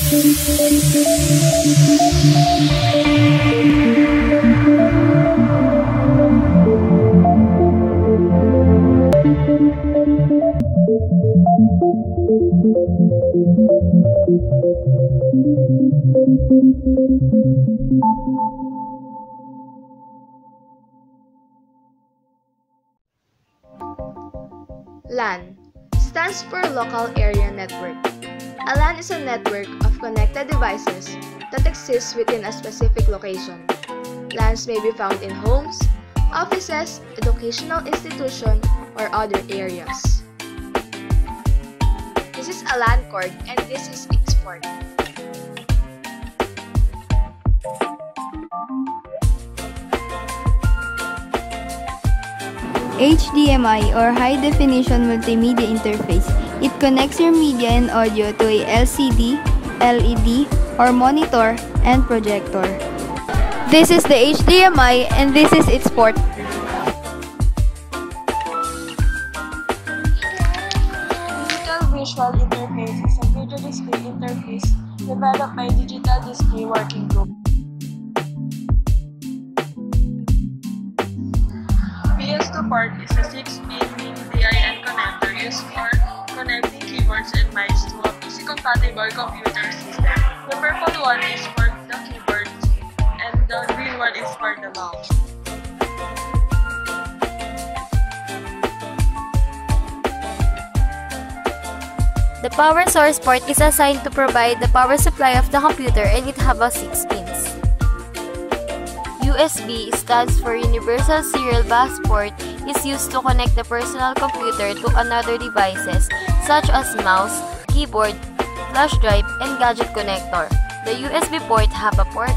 LAN stands for Local Area Network. A LAN is a network of connected devices that exists within a specific location. LANs may be found in homes, offices, educational institutions, or other areas. This is a LAN cord and this is its port. HDMI or High Definition Multimedia Interface. It connects your media and audio to a LCD, LED, or monitor and projector. This is the HDMI and this is its port. Digital Visual Interface is a video display interface developed by Digital Display Working Group. PS2 port is a 6-pin mini DIN connector used for connecting keyboards and mice to a PC-compatible computer system. The purple one is for the keyboards and the green one is for the mouse. The power source port is assigned to provide the power supply of the computer and it has 6 pins. USB stands for Universal Serial Bus Port, is used to connect the personal computer to another devices such as mouse, keyboard, flash drive, and gadget connector. The USB port have a port